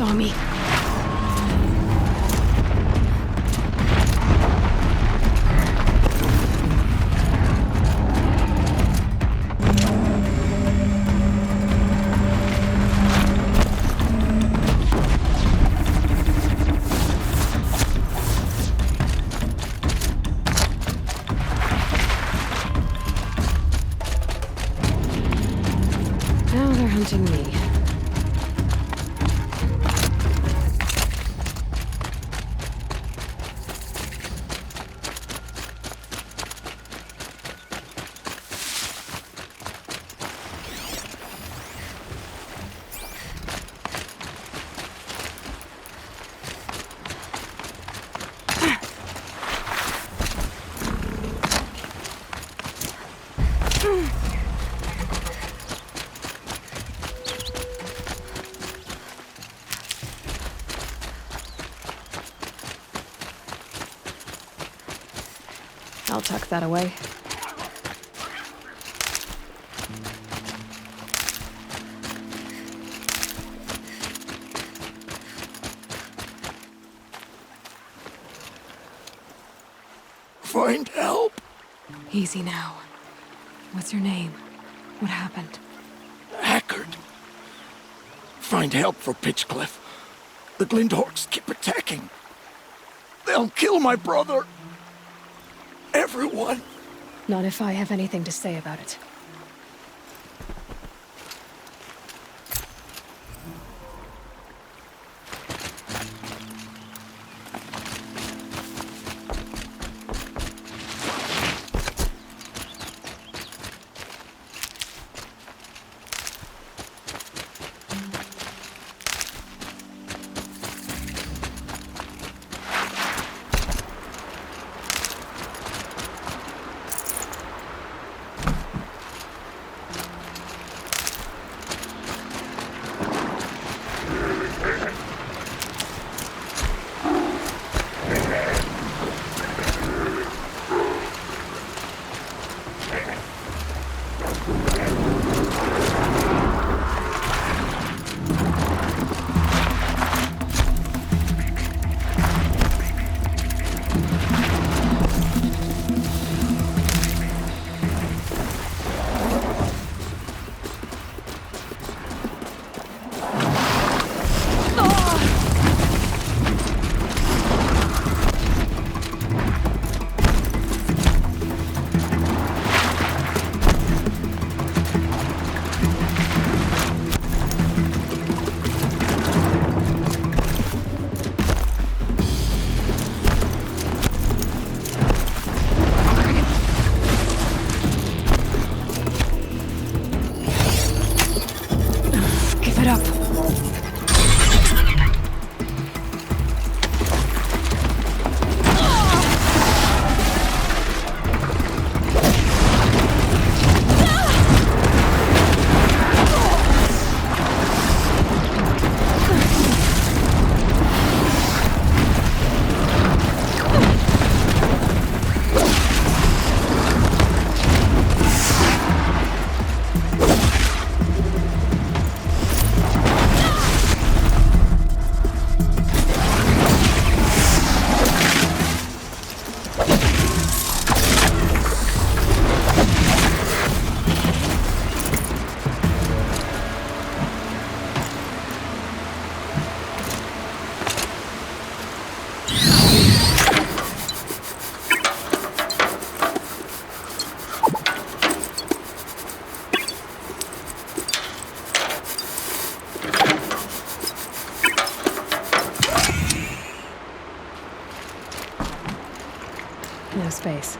saw me. Now they're hunting me. I'll tuck that away. Find help. Easy now. What's your name? What happened? Hackard. Find help for Pitchcliff. The Glindorks keep attacking. They'll kill my brother. Everyone. Not if I have anything to say about it. Give it up. No space.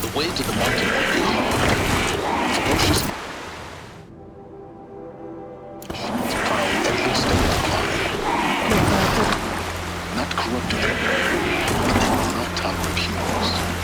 The way to the mountain would be hard. Suppose she's... She needs a pile corrupted them, not Tower of Heroes.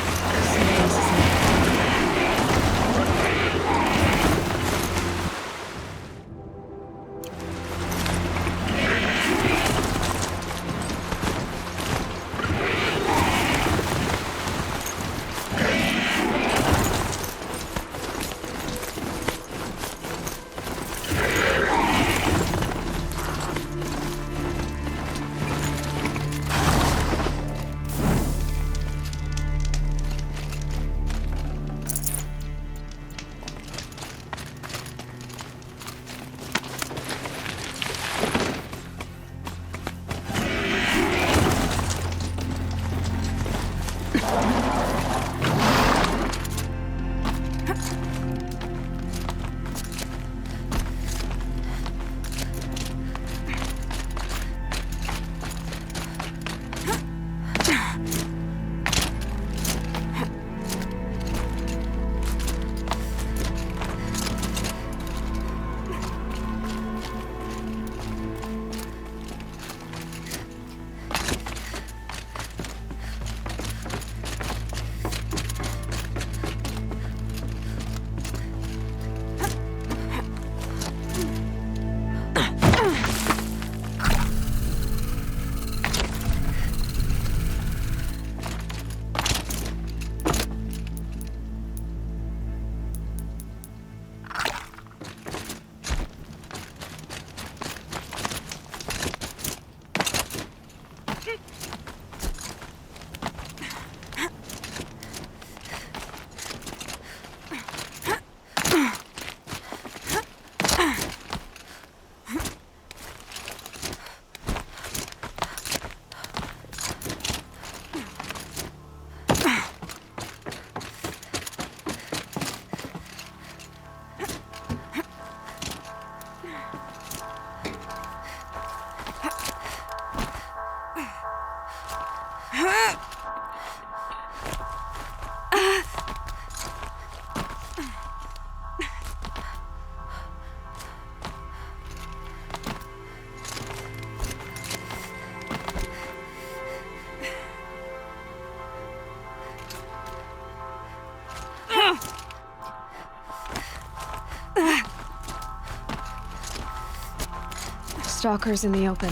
Stalkers in the open.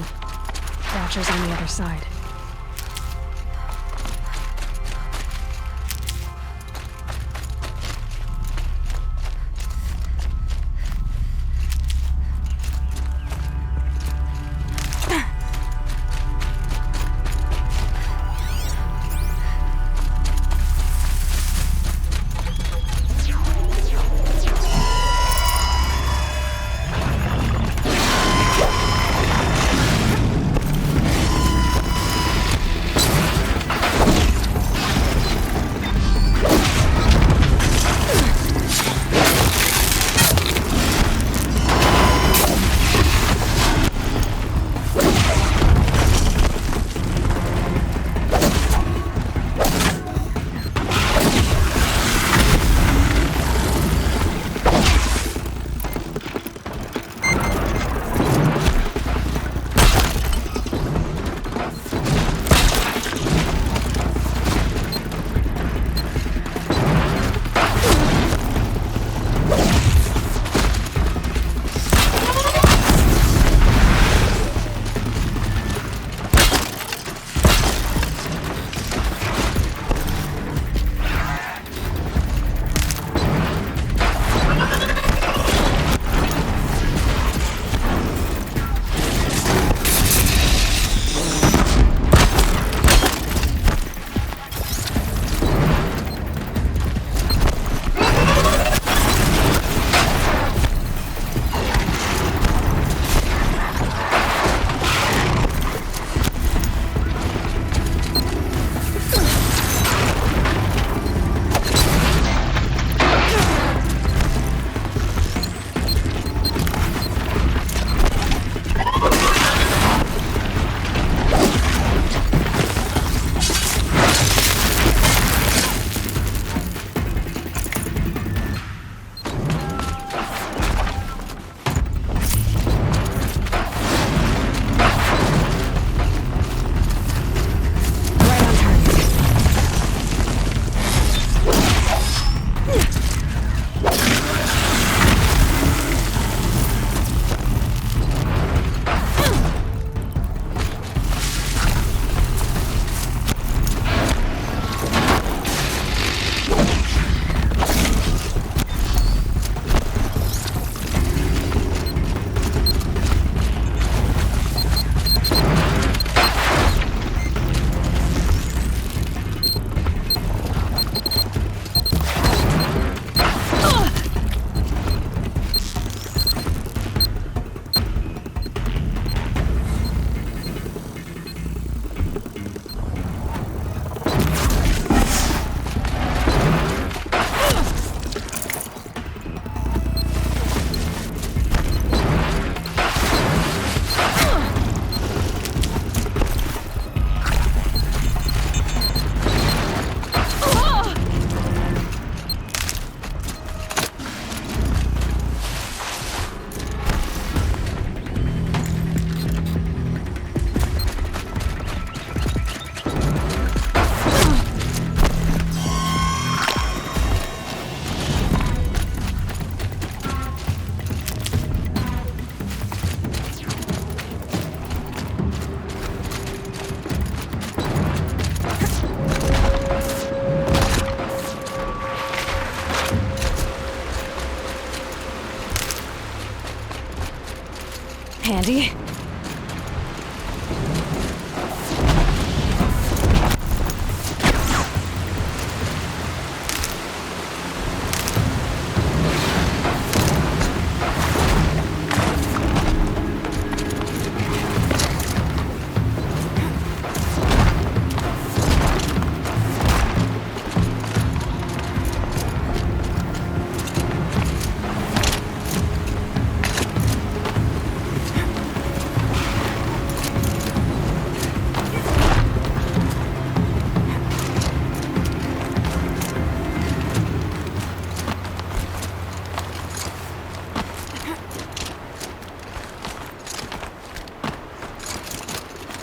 Watchers on the other side.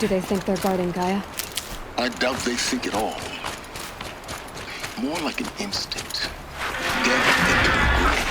Do they think they're guarding Gaia? I doubt they think at all. More like an instinct. Death into the grave.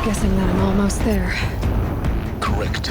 Guessing that I'm almost there. Correct.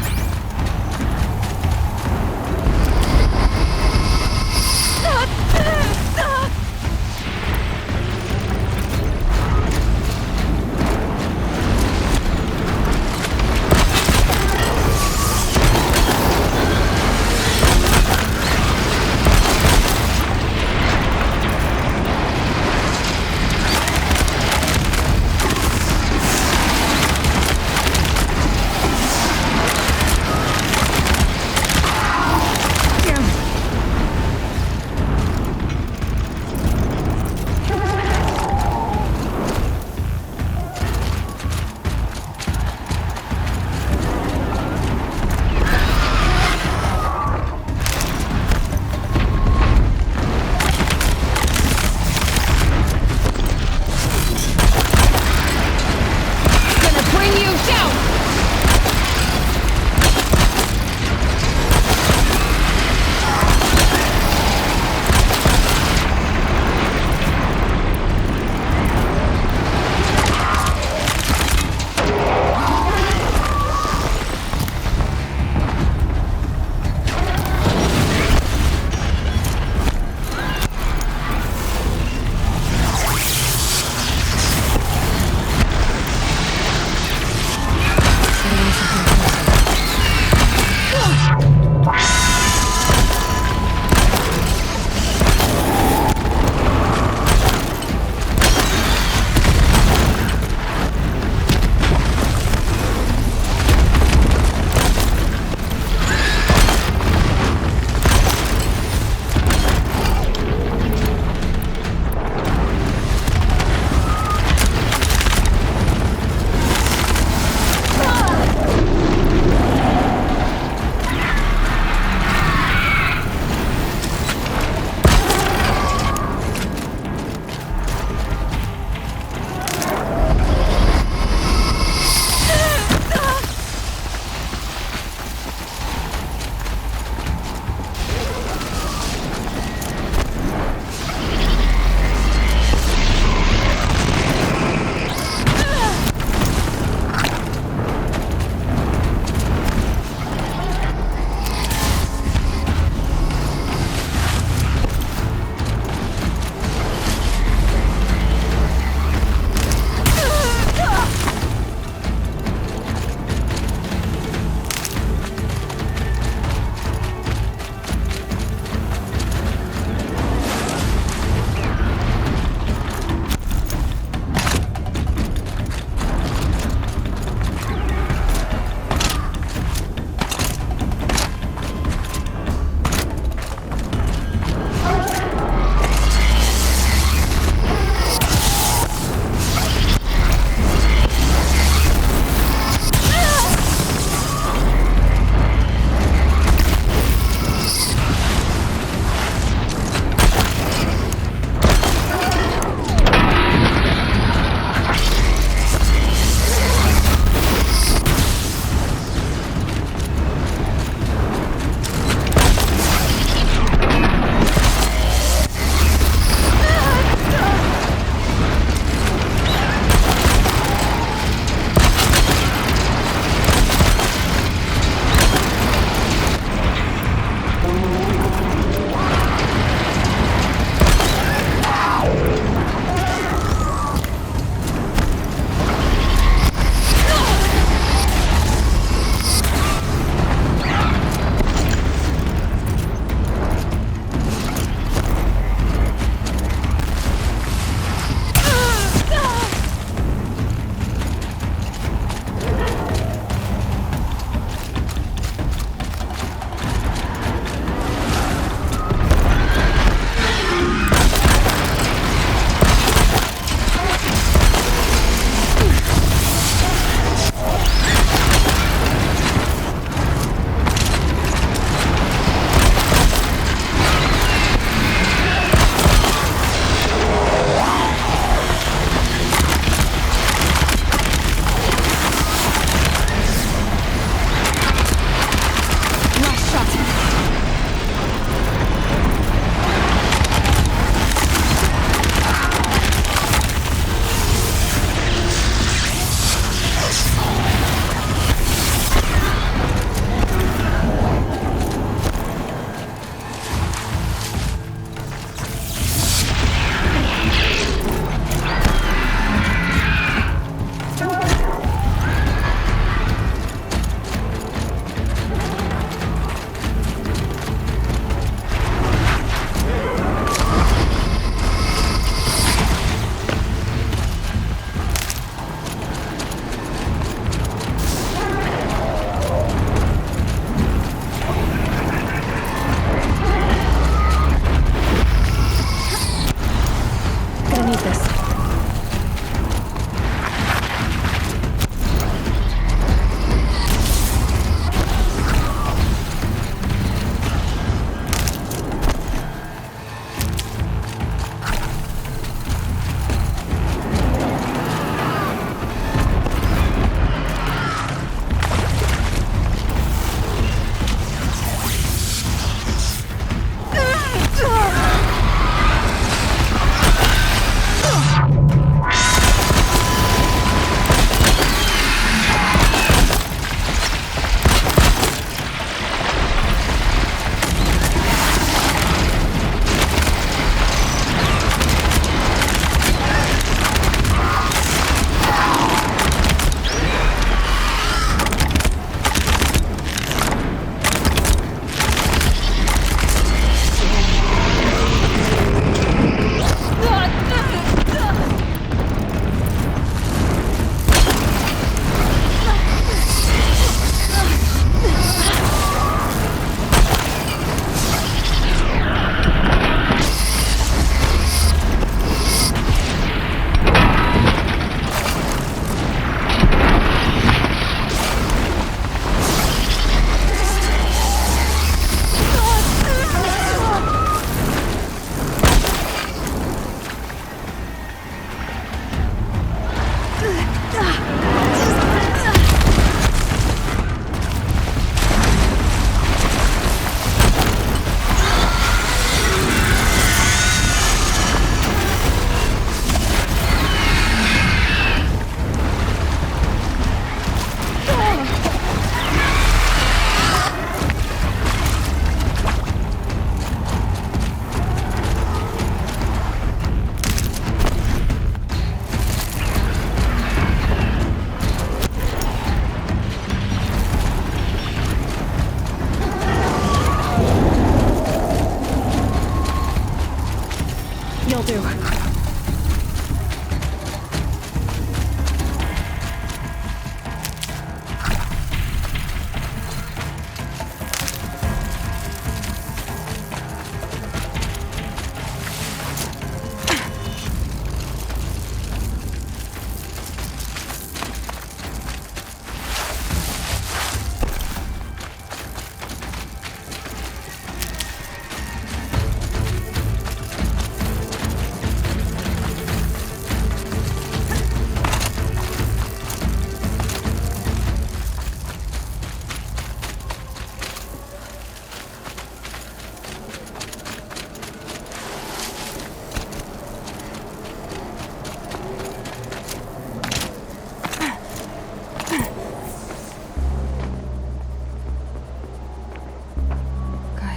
You'll do.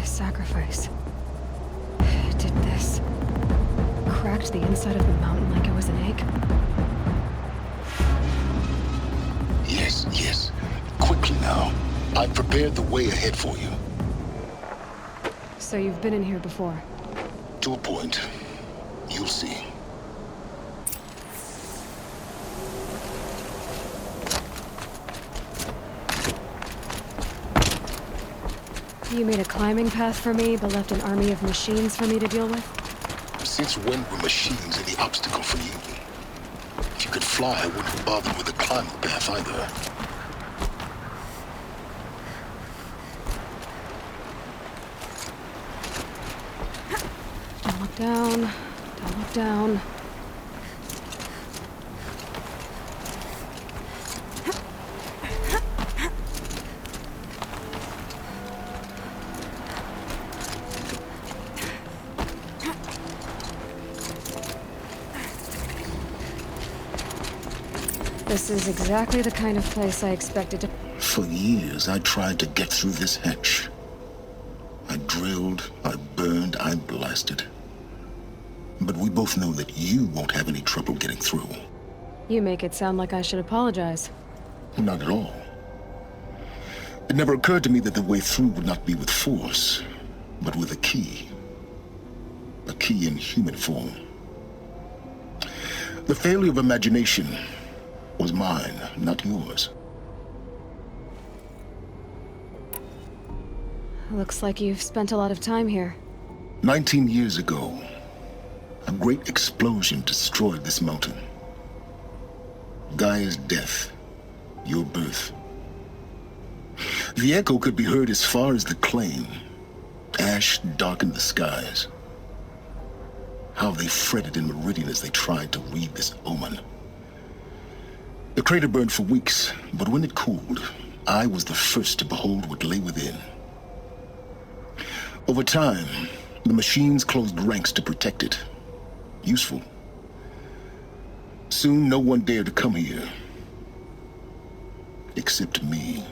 Sacrifice. Did this. Cracked the inside of the mountain like it was an egg? Yes, yes. Quickly now. I've prepared the way ahead for you. So you've been in here before? To a point. You'll see. You made a climbing path for me, but left an army of machines for me to deal with? Since when were machines any obstacle for you? If you could fly, I wouldn't have bothered with a climbing path either. Don't look down. Don't look down. This is exactly the kind of place I expected to... For years, I tried to get through this hatch. I drilled, I burned, I blasted. But we both know that you won't have any trouble getting through. You make it sound like I should apologize. Not at all. It never occurred to me that the way through would not be with force, but with a key. A key in human form. The failure of imagination was mine, not yours. Looks like you've spent a lot of time here. 19 years ago, a great explosion destroyed this mountain. Gaia's death, your birth. The echo could be heard as far as the claim. Ash darkened the skies. How they fretted in Meridian as they tried to read this omen. The crater burned for weeks, but when it cooled, I was the first to behold what lay within. Over time, the machines closed ranks to protect it. Useful. Soon, no one dared to come here. Except me.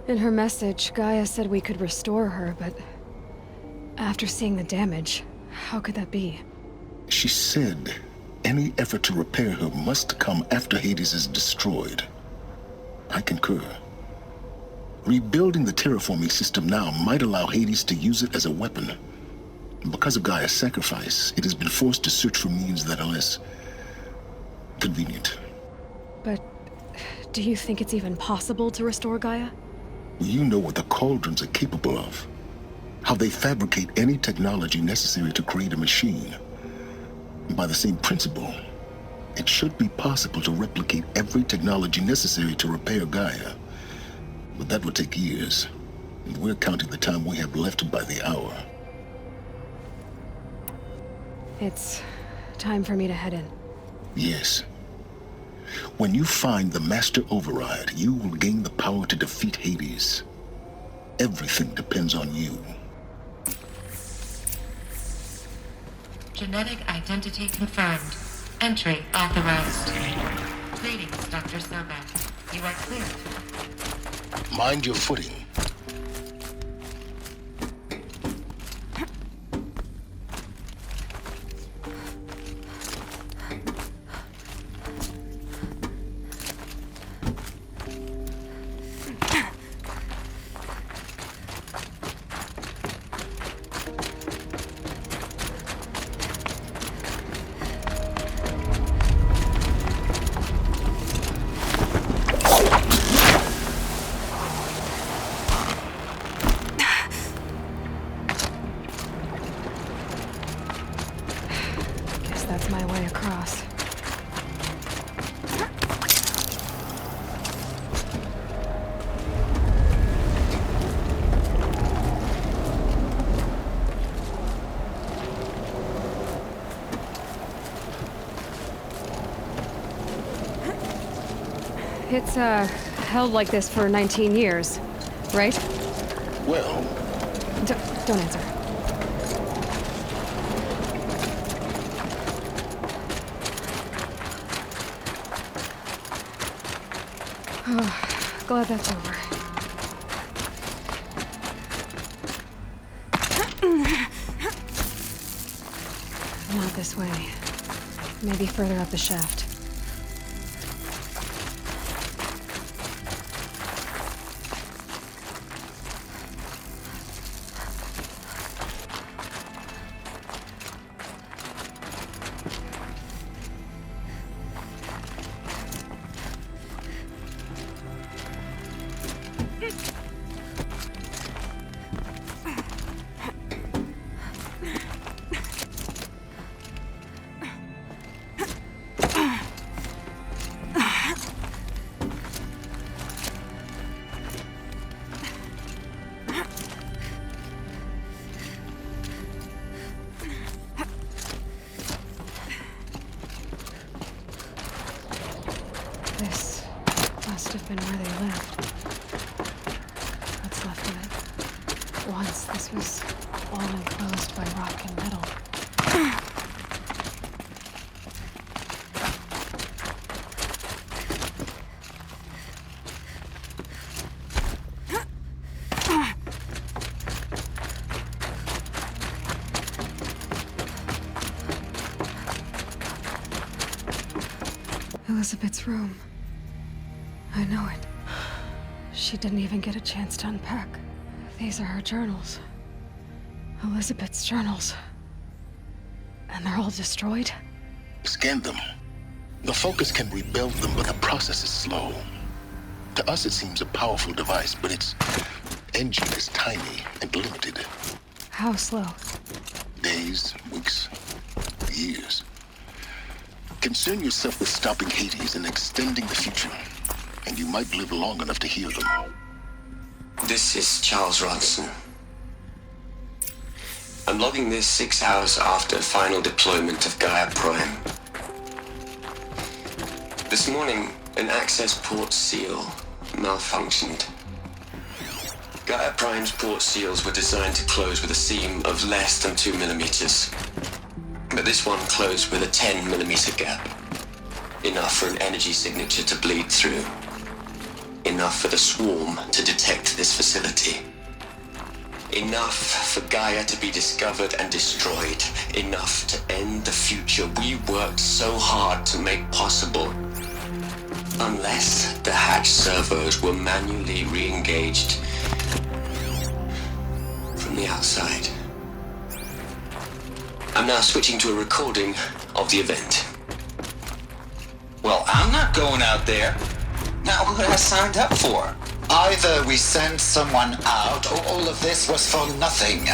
In her message, Gaia said we could restore her, but... after seeing the damage, how could that be? She said any effort to repair her must come after Hades is destroyed. I concur. Rebuilding the terraforming system now might allow Hades to use it as a weapon. Because of Gaia's sacrifice, it has been forced to search for means that are less convenient. But do you think it's even possible to restore Gaia? You know what the Cauldrons are capable of. How they fabricate any technology necessary to create a machine. By the same principle, it should be possible to replicate every technology necessary to repair Gaia. But that would take years, and we're counting the time we have left by the hour. It's time for me to head in. Yes. When you find the Master Override, you will gain the power to defeat Hades. Everything depends on you. Genetic identity confirmed. Entry authorized. Greetings, Dr. Sobek. You are cleared. Mind your footing. Guess that's my way across. It's, held like this for 19 years, right? Well, Don't answer. Oh, glad that's over. Not this way. Maybe further up the shaft. This must have been where they lived. What's left of it. Once this was all enclosed by rock and metal. Elizabeth's room. I know it. She didn't even get a chance to unpack. These are her journals. Elizabeth's journals. And they're all destroyed? scan them. The Focus can rebuild them, but the process is slow. To us, it seems a powerful device, but its engine is tiny and limited. How slow? Days, weeks, years. Concern yourself with stopping Hades and extending the future, and you might live long enough to hear them. This is Charles Ronson. I'm logging this 6 hours after final deployment of Gaia Prime. This morning, an access port seal malfunctioned. Gaia Prime's port seals were designed to close with a seam of less than 2 millimeters. But this one closed with a 10 millimeter gap. Enough for an energy signature to bleed through. Enough for the swarm to detect this facility. Enough for Gaia to be discovered and destroyed. Enough to end the future we worked so hard to make possible. Unless the hatch servos were manually re-engaged from the outside. I'm now switching to a recording of the event. Well, I'm not going out there. Not what I signed up for. Either we send someone out, or all of this was for nothing.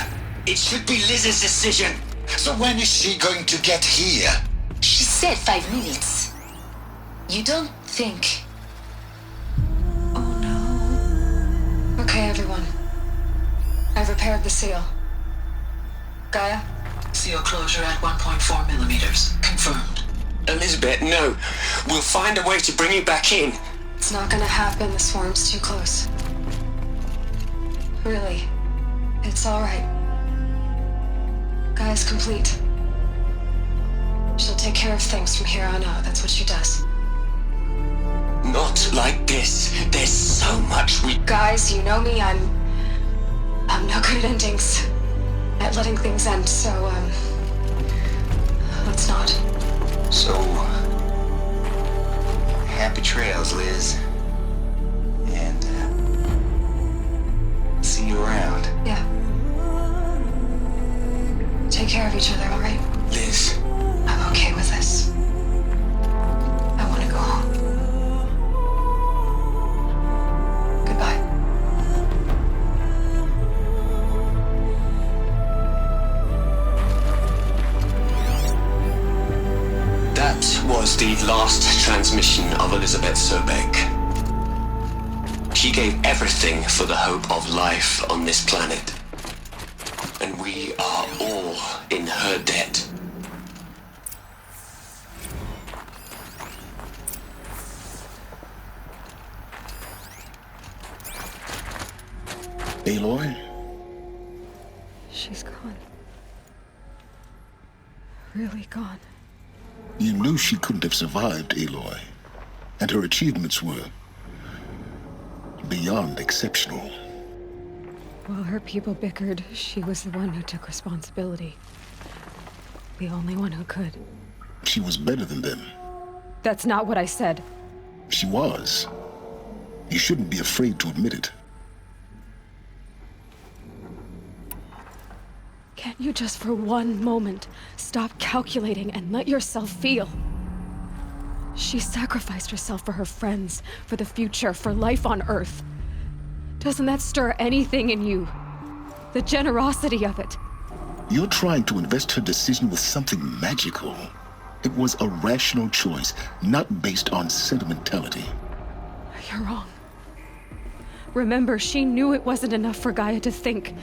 It should be Liz's decision. So when is she going to get here? She said 5 minutes. You don't think... Oh no. Okay, everyone. I've repaired the seal. Gaia? Seal closure at 1.4 millimeters. Confirmed. Elizabeth, no. We'll find a way to bring you back in. It's not gonna happen. The swarm's too close. Really. It's alright. Gaia's complete. She'll take care of things from here on out. That's what she does. Not like this. There's so much we... Guys, you know me. I'm no good at endings. At letting things end, so, let's not. So, happy trails, Liz. And, see you around. Yeah. Take care of each other, alright? Liz, I'm okay with this. I want to go home. Goodbye. that was the last transmission of Elizabeth Sobek. She gave everything for the hope of life on this planet. And we are all in her debt. Aloy? She's gone. Really gone. You knew she couldn't have survived, Aloy. And her achievements were beyond exceptional. While her people bickered, she was the one who took responsibility. The only one who could. She was better than them. That's not what I said. She was. You shouldn't be afraid to admit it. Can't you just for one moment stop calculating and let yourself feel? She sacrificed herself for her friends, for the future, for life on Earth. Doesn't that stir anything in you? The generosity of it. You're trying to invest her decision with something magical. It was a rational choice, not based on sentimentality. You're wrong. Remember, she knew it wasn't enough for Gaia to think.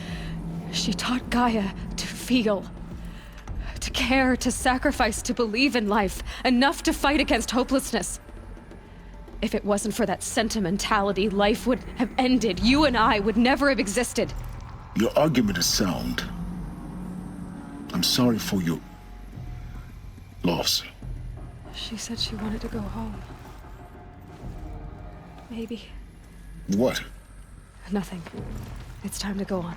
She taught Gaia to feel. To care, to sacrifice, to believe in life. Enough to fight against hopelessness. If it wasn't for that sentimentality, life would have ended. You and I would never have existed. Your argument is sound. I'm sorry for your loss. She said she wanted to go home. Maybe. What? Nothing. It's time to go on.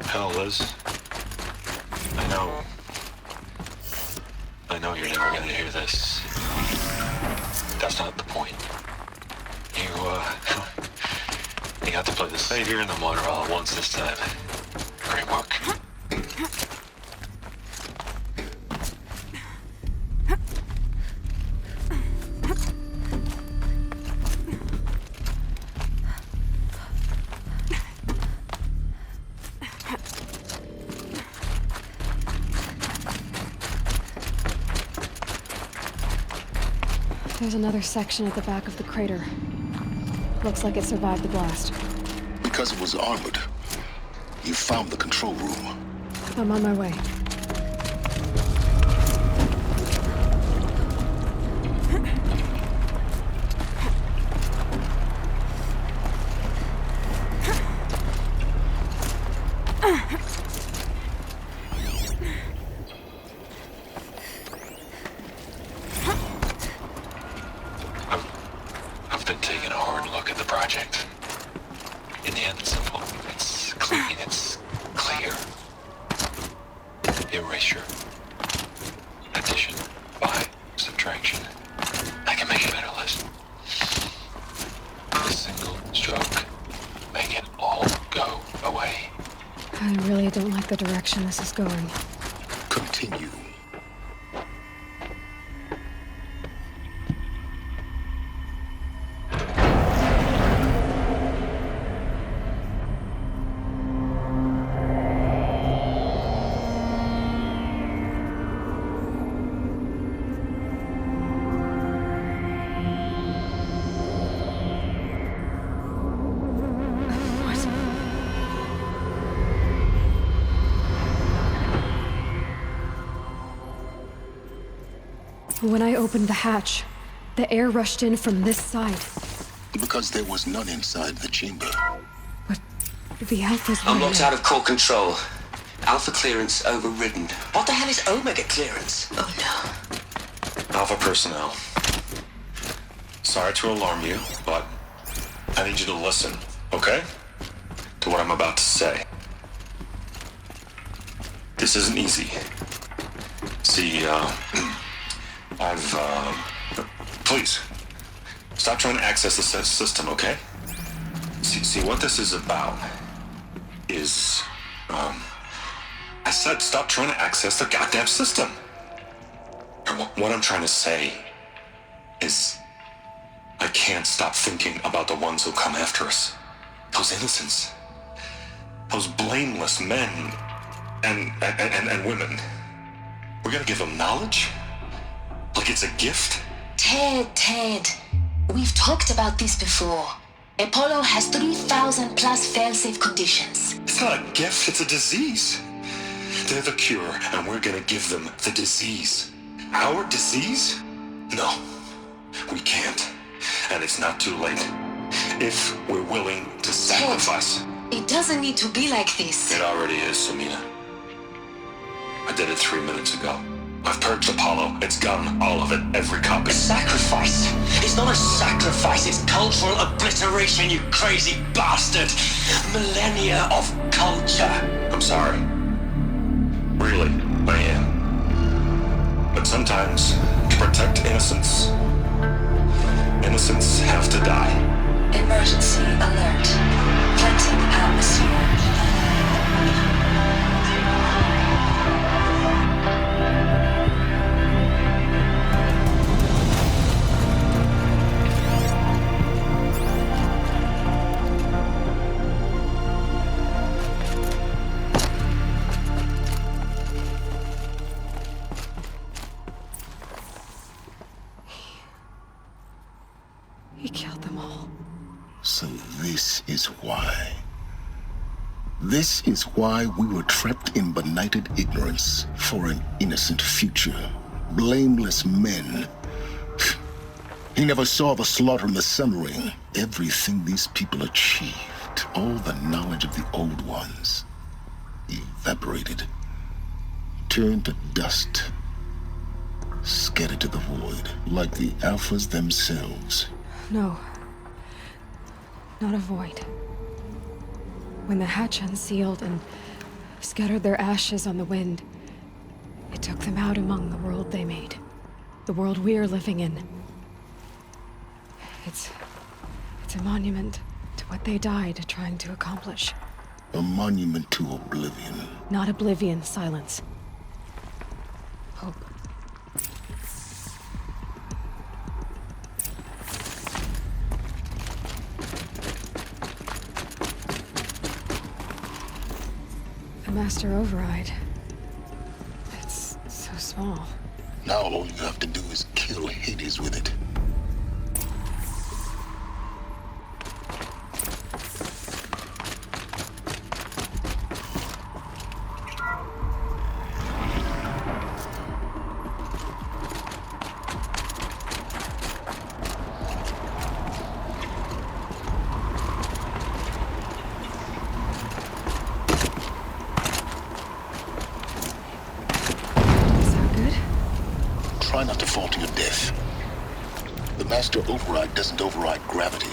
Hell, Liz. I know you're never gonna hear this. That's not the point. You got to play the Savior and the Martyr all at once this time. Great work. There's another section at the back of the crater. Looks like it survived the blast. Because it was armored. You found the control room. I'm on my way. I've been taking a hard look at the project. In the end, it's simple. It's clean. It's clear. Erasure. Addition. By. Subtraction. I can make a better list. A single stroke. Make it all go away. I really don't like the direction this is going. Continue. When I opened the hatch, the air rushed in from this side. Because there was none inside the chamber. But the Alphas were I'm locked there. out of core control. Alpha clearance overridden. What the hell is Omega clearance? Oh no. Alpha personnel. Sorry to alarm you, but I need you to listen, okay? To what I'm about to say. This isn't easy. See, please, stop trying to access the system, okay? See, what this is about is, I said stop trying to access the goddamn system. And what I'm trying to say is, I can't stop thinking about the ones who come after us. Those innocents. Those blameless men and women. We're gonna give them knowledge? Like it's a gift? Ted. We've talked about this before. Apollo has 3,000 plus fail-safe conditions. It's not a gift, it's a disease. They're the cure, and we're gonna give them the disease. Our disease? No, we can't. And it's not too late. If we're willing to sacrifice. It doesn't need to be like this. It already is, Samina. I did it 3 minutes ago. I've purged Apollo. It's gone. All of it. Every copy. A sacrifice? It's not a sacrifice, it's cultural obliteration, you crazy bastard! Millennia of culture! I'm sorry. Really, I am. But sometimes, to protect innocence, innocents have to die. Emergency alert. Planting atmosphere. He killed them all. So this is why. This is why we were trapped in benighted ignorance for an innocent future. Blameless men. He never saw the slaughter in the Sun Ring. Everything these people achieved, all the knowledge of the old ones, evaporated, turned to dust, scattered to the void, like the Alphas themselves. No. Not a void. When the hatch unsealed and scattered their ashes on the wind, it took them out among the world they made. The world we're living in. It's a monument to what they died trying to accomplish. A monument to oblivion. Not oblivion, silence. Hope. The Master Override. It's so small. Now all you have to do is kill Hades with it. Try not to fall to your death. The Master Override doesn't override gravity.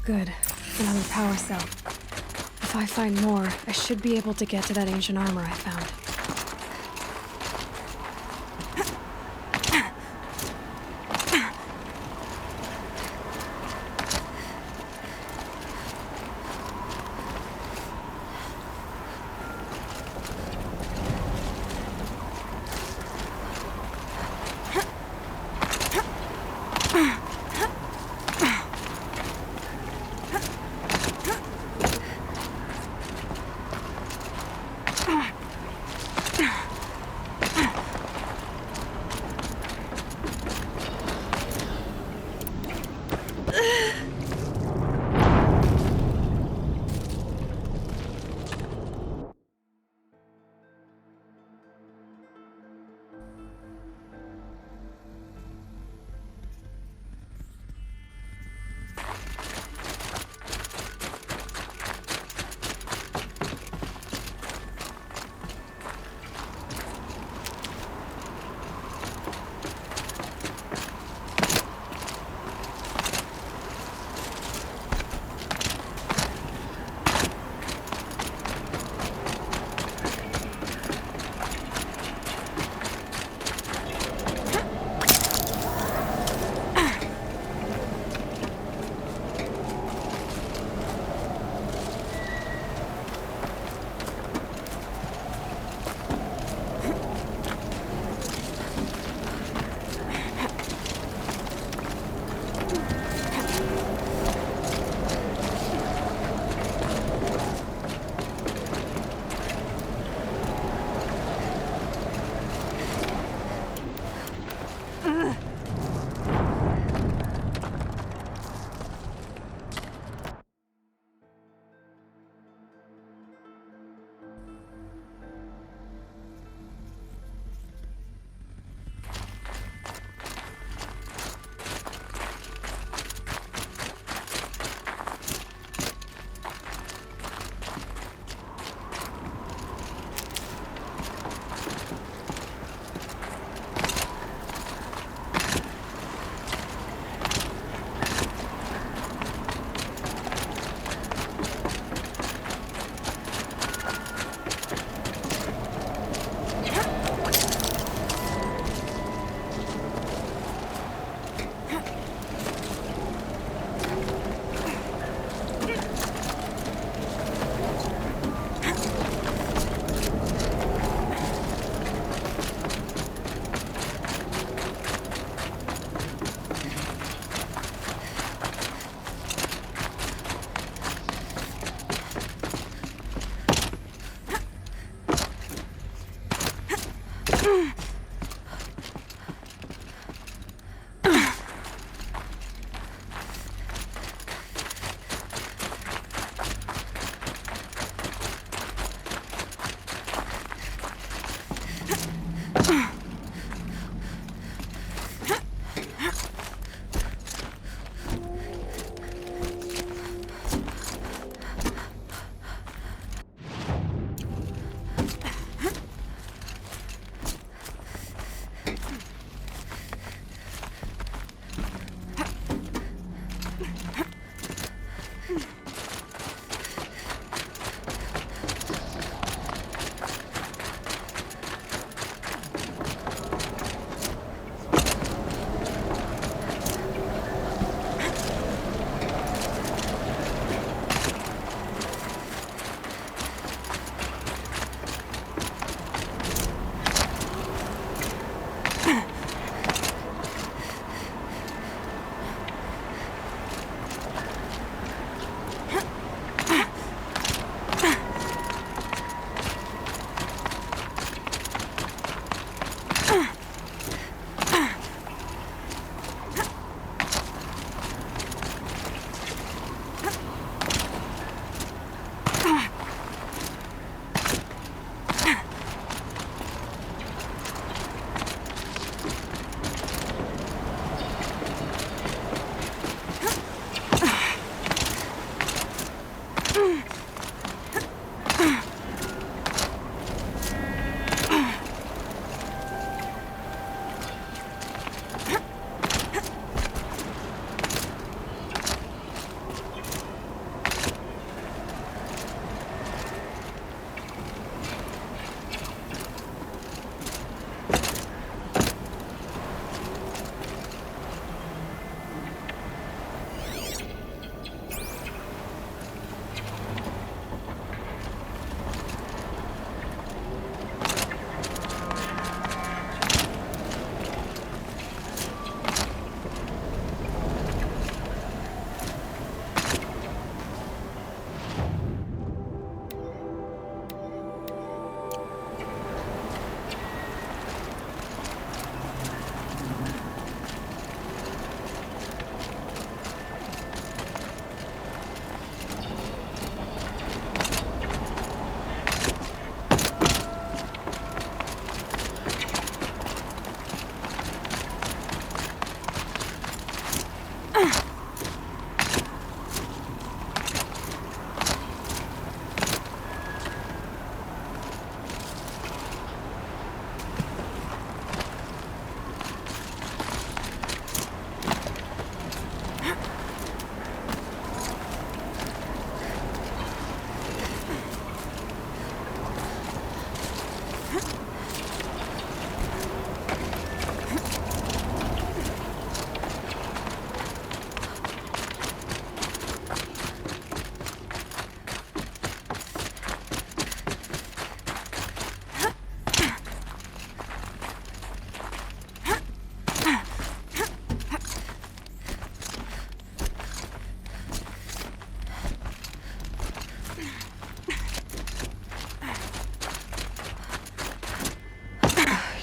Good. Another power cell. If I find more, I should be able to get to that ancient armor I found.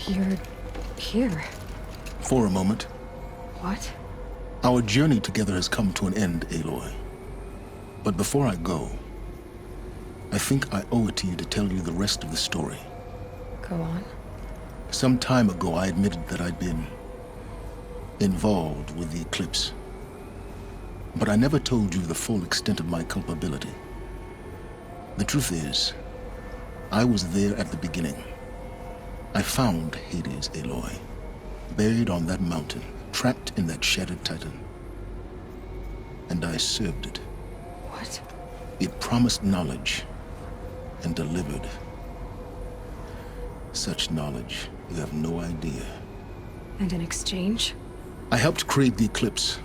You're here. For a moment. What? Our journey together has come to an end, Aloy. But before I go, I think I owe it to you to tell you the rest of the story. Go on. Some time ago, I admitted that I'd been involved with the Eclipse. But I never told you the full extent of my culpability. The truth is, I was there at the beginning. I found Hades, Aloy, buried on that mountain, trapped in that shattered titan. And I served it. What? It promised knowledge and delivered. Such knowledge, you have no idea. And in exchange? I helped create the Eclipse.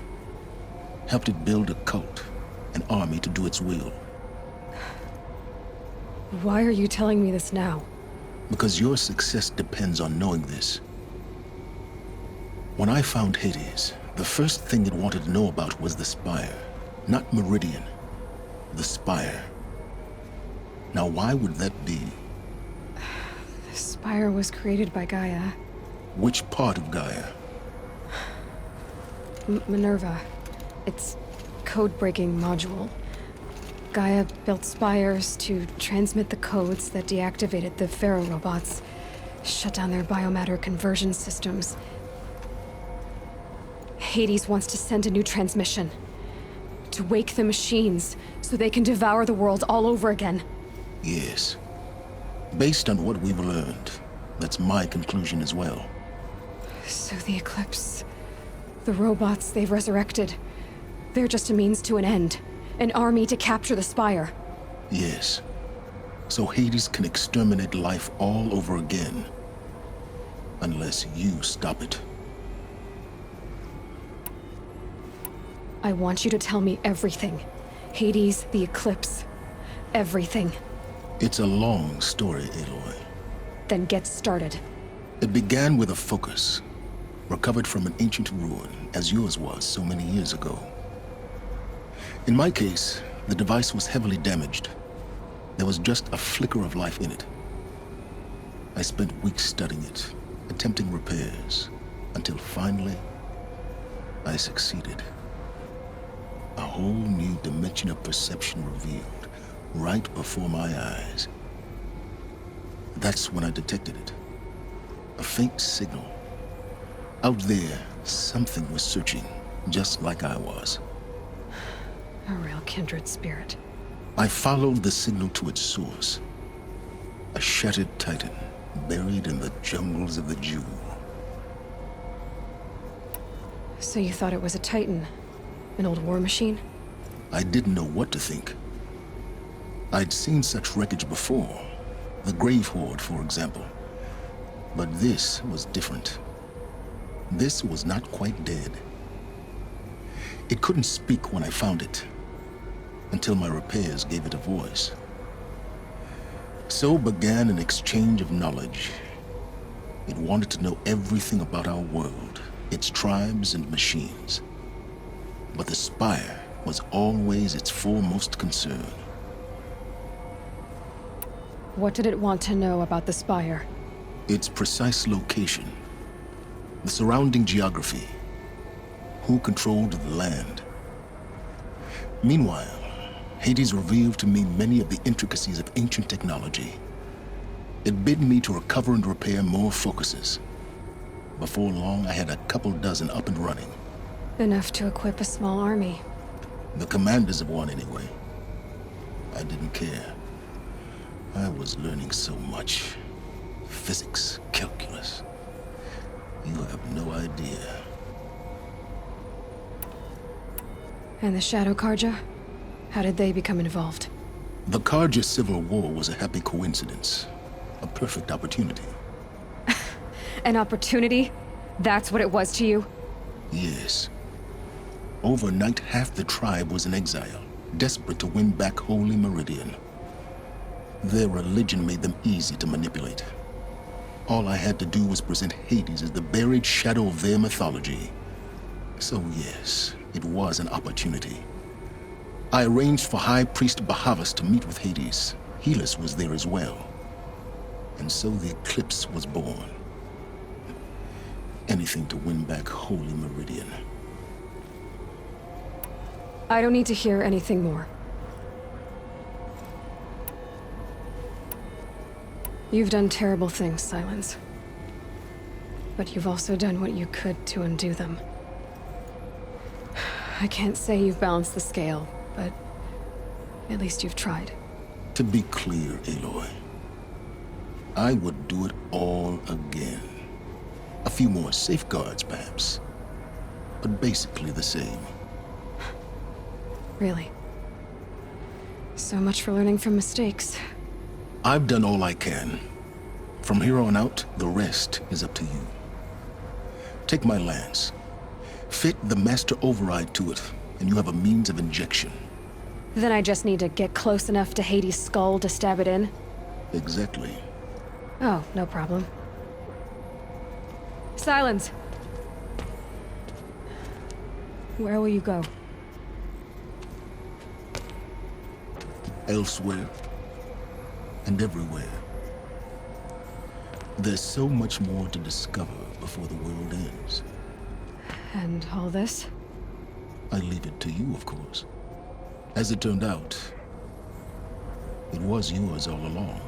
Helped it build a cult, an army to do its will. Why are you telling me this now? Because your success depends on knowing this. When I found Hades, the first thing it wanted to know about was the Spire. Not Meridian. The Spire. Now, why would that be? The Spire was created by Gaia. Which part of Gaia? Minerva. Its code-breaking module. Gaia built spires to transmit the codes that deactivated the Pharaoh robots, shut down their biomatter conversion systems. Hades wants to send a new transmission. To wake the machines, so they can devour the world all over again. Yes. Based on what we've learned, that's my conclusion as well. So the Eclipse, the robots they've resurrected, they're just a means to an end. An army to capture the Spire. Yes. So Hades can exterminate life all over again. Unless you stop it. I want you to tell me everything. Hades, the Eclipse. Everything. It's a long story, Aloy. Then get started. It began with a focus. Recovered from an ancient ruin, as yours was so many years ago. In my case, the device was heavily damaged. There was just a flicker of life in it. I spent weeks studying it, attempting repairs, until finally, I succeeded. A whole new dimension of perception revealed, right before my eyes. That's when I detected it. A faint signal. Out there, something was searching, just like I was. A real kindred spirit. I followed the signal to its source. A shattered titan, buried in the jungles of the Jewel. So you thought it was a Titan? An old war machine? I didn't know what to think. I'd seen such wreckage before. The Grave Horde, for example. But this was different. This was not quite dead. It couldn't speak when I found it, until my repairs gave it a voice. So began an exchange of knowledge. It wanted to know everything about our world, its tribes and machines. But the Spire was always its foremost concern. What did it want to know about the Spire? Its precise location, the surrounding geography, who controlled the land. Meanwhile, Hades revealed to me many of the intricacies of ancient technology. It bid me to recover and repair more focuses. Before long, I had a couple dozen up and running. Enough to equip a small army. The commanders of one, anyway. I didn't care. I was learning so much. Physics, calculus. You have no idea. And the Shadow Carja? How did they become involved? The Carja Civil War was a happy coincidence. A perfect opportunity. An opportunity? That's what it was to you? Yes. Overnight, half the tribe was in exile, desperate to win back Holy Meridian. Their religion made them easy to manipulate. All I had to do was present Hades as the buried shadow of their mythology. So yes, it was an opportunity. I arranged for High Priest Bahavas to meet with Hades. Helis was there as well. And so the Eclipse was born. Anything to win back Holy Meridian. I don't need to hear anything more. You've done terrible things, Silence. But you've also done what you could to undo them. I can't say you've balanced the scale, but at least you've tried. To be clear, Aloy, I would do it all again. A few more safeguards, perhaps, but basically the same. Really. So much for learning from mistakes. I've done all I can. From here on out, the rest is up to you. Take my lance. Fit the Master Override to it, and you have a means of injection. Then I just need to get close enough to Hades' skull to stab it in? Exactly. Oh, no problem. Silence! Where will you go? Elsewhere. And everywhere. There's so much more to discover before the world ends. And all this? I leave it to you, of course. As it turned out, it was yours all along.